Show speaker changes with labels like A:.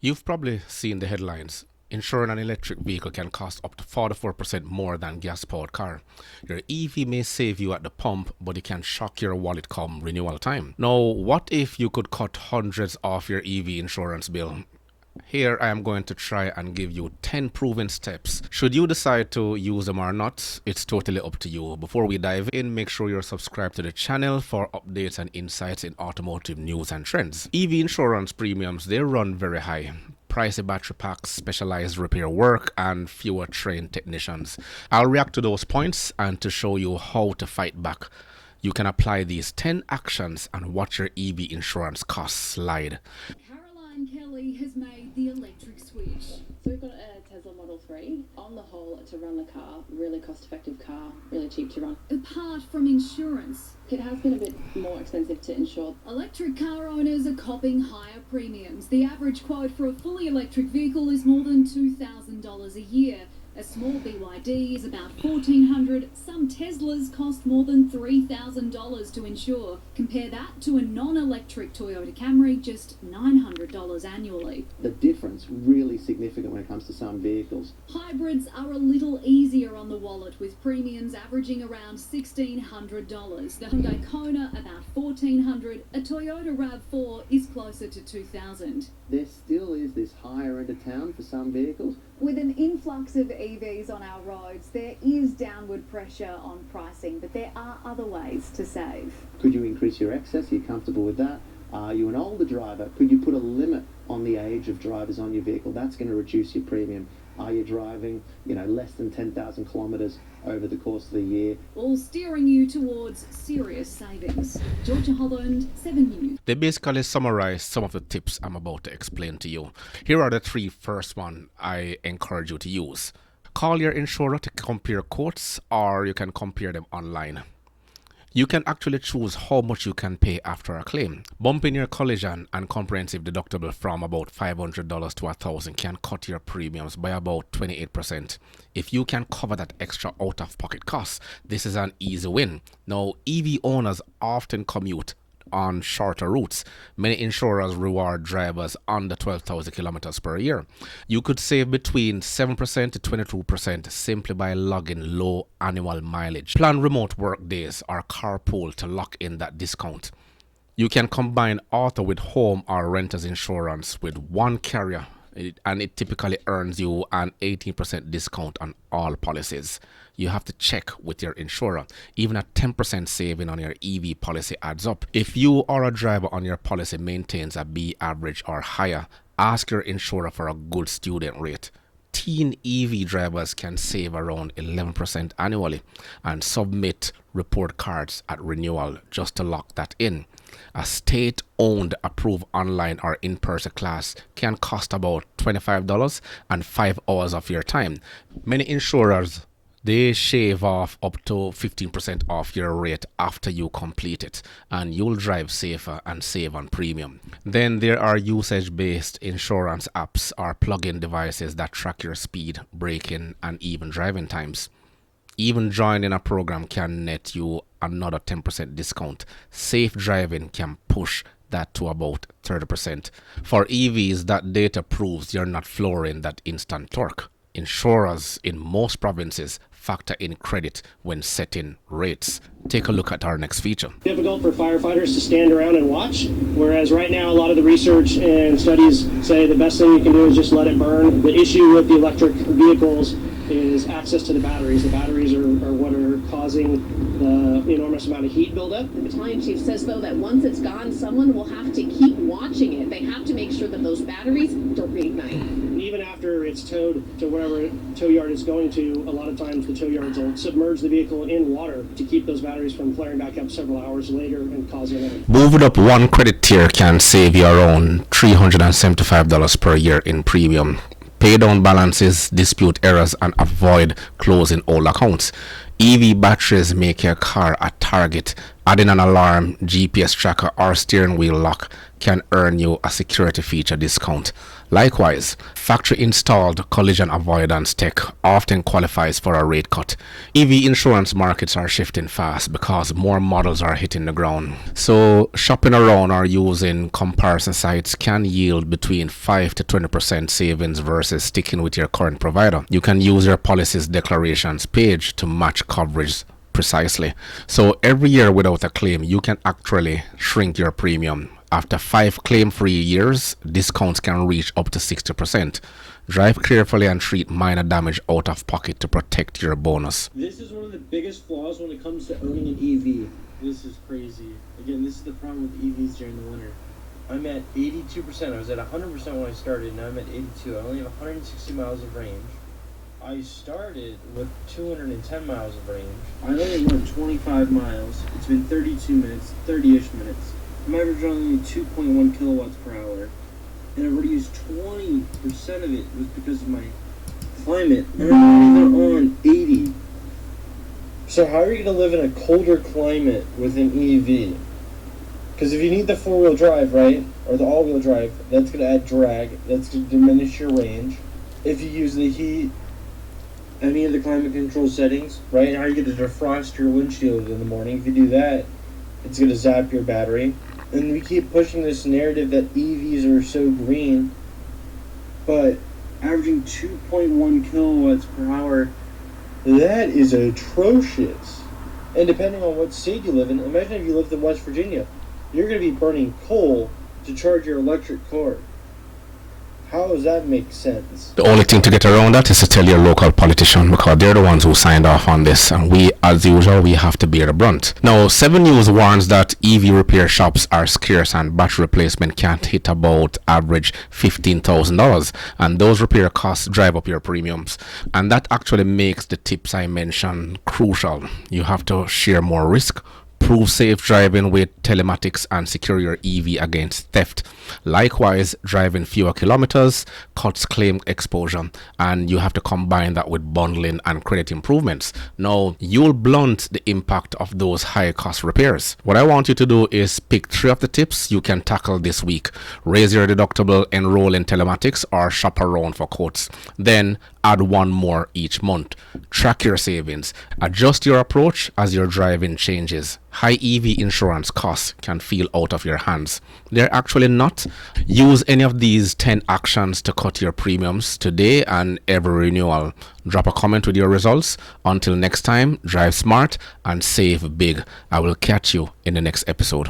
A: You've probably seen the headlines. Insuring an electric vehicle can cost up to 44% more than gas-powered car. Your EV may save you at the pump, but it can shock your wallet come renewal time. Now, what if you could cut hundreds off your EV insurance bill? Here I am going to try and give you 10 proven steps. Should you decide to use them or not, it's totally up to you. Before we dive in, make sure you're subscribed to the channel for updates and insights in automotive news and trends. EV insurance premiums, they run very high. Pricey battery packs, specialized repair work, and fewer trained technicians. I'll react to those points and to show you how to fight back. You can apply these 10 actions and watch your EV insurance costs slide.
B: Kelly has made the electric switch.
C: So we've got a Tesla Model 3. On the whole, to run the car, really cost-effective car, really cheap to run.
B: Apart from insurance,
C: it has been a bit more expensive to insure.
B: Electric car owners are copping higher premiums. The average quote for a fully electric vehicle is more than $2,000 a year. A small BYD is about $1,400. Some Teslas cost more than $3,000 to insure. Compare that to a non-electric Toyota Camry, just $900 annually.
D: The difference really significant when it comes to some vehicles.
B: Hybrids are a little easier on the wallet, with premiums averaging around $1,600. The Hyundai Kona about $1,400. A Toyota RAV4 is closer to $2,000.
D: There still is this higher end of town for some vehicles.
E: With an influx of EVs on our roads, there is downward pressure on pricing, but there are other ways to save.
D: Could you increase your excess? Are you comfortable with that? Are you an older driver? Could you put a limit on the age of drivers on your vehicle? That's going to reduce your premium. Are you driving, less than 10,000 kilometres over the course of the year?
B: All steering you towards serious savings. Georgia Holland, 7 News.
A: They basically summarize some of the tips I'm about to explain to you. Here are the three first ones I encourage you to use. Call your insurer to compare quotes, or you can compare them online. You can actually choose how much you can pay after a claim. Bumping your collision and comprehensive deductible from about $500 to $1,000 can cut your premiums by about 28%. If you can cover that extra out-of-pocket costs, this is an easy win. Now, EV owners often commute on shorter routes. Many insurers reward drivers under 12,000 kilometers per year. You could save between 7% to 22% simply by logging low annual mileage. Plan remote work days or carpool to lock in that discount. You can combine auto with home or renter's insurance with one carrier, and it typically earns you an 18% discount on all policies. You have to check with your insurer. Even a 10% saving on your EV policy adds up. If you or a driver on your policy maintains a B average or higher, ask your insurer for a good student rate. Teen EV drivers can save around 11% annually and submit report cards at renewal just to lock that in. A state-owned, approved online or in-person class can cost about $25 and 5 hours of your time. Many insurers, they shave off up to 15% off your rate after you complete it, and you'll drive safer and save on premium. Then there are usage-based insurance apps or plug-in devices that track your speed, braking, and even driving times. Even joining a program can net you another 10% discount. Safe driving can push that to about 30%. For EVs, that data proves you're not flooring that instant torque. Insurers in most provinces factor in credit when setting rates. Take a look at our next feature.
F: Difficult for firefighters to stand around and watch, whereas right now a lot of the research and studies say the best thing you can do is just let it burn. The issue with the electric vehicles is access to the batteries. The batteries are what are causing the enormous amount of heat buildup.
C: The battalion chief says, though, that once it's gone, someone will have to keep watching it. They have to make sure that those batteries don't reignite.
F: Even after it's towed to wherever tow yard it's going to, a lot of times the tow yards will submerge the vehicle in water to keep those batteries from flaring back up several hours later and causing it.
A: Moving up one credit tier can save you around $375 per year in premium. Pay down balances, dispute errors, and avoid closing old accounts. EV batteries make your car a target. Adding an alarm, GPS tracker, or steering wheel lock can earn you a security feature discount. Likewise, factory-installed collision avoidance tech often qualifies for a rate cut. EV insurance markets are shifting fast because more models are hitting the ground. So shopping around or using comparison sites can yield between 5 to 20% savings versus sticking with your current provider. You can use your policy's declarations page to match coverage precisely. So every year without a claim, you can actually shrink your premium. After 5 claim-free years, discounts can reach up to 60%. Drive carefully and treat minor damage out of pocket to protect your bonus.
G: This is one of the biggest flaws when it comes to owning an EV. This is crazy. Again, this is the problem with EVs during the winter. I'm at 82%. I was at 100% when I started, now I'm at 82. I only have 160 miles of range. I started with 210 miles of range. I only went 25 miles. It's been 32 minutes, 30-ish minutes. I'm averaging only 2.1 kilowatts per hour. And I've already used 20% of it was because of my climate. And I'm not even on 80. So how are you going to live in a colder climate with an EV? Because if you need the four-wheel drive, right, or the all-wheel drive, that's going to add drag. That's going to diminish your range. If you use the heat, any of the climate control settings, right, how are you going to defrost your windshield in the morning? If you do that, it's going to zap your battery. And we keep pushing this narrative that EVs are so green, but averaging 2.1 kilowatts per hour, that is atrocious. And depending on what state you live in, imagine if you lived in West Virginia, you're going to be burning coal to charge your electric car. How does that make sense?
A: The only thing to get around that is to tell your local politician, because they're the ones who signed off on this, and we, as usual, we have to bear the brunt. Now, 7 News warns that EV repair shops are scarce and battery replacement can't hit about average $15,000, and those repair costs drive up your premiums. And that actually makes the tips I mentioned crucial. You have to share more risk, prove safe driving with telematics, and secure your EV against theft. Likewise, driving fewer kilometers cuts claim exposure, and you have to combine that with bundling and credit improvements. Now, you'll blunt the impact of those high cost repairs. What I want you to do is pick 3 of the tips you can tackle this week. Raise your deductible, enroll in telematics, or shop around for quotes. Then add 1 more each month. Track your savings. Adjust your approach as your driving changes. High EV insurance costs can feel out of your hands. They're actually not. Use any of these 10 actions to cut your premiums today and every renewal. Drop a comment with your results. Until next time, drive smart and save big. I will catch you in the next episode.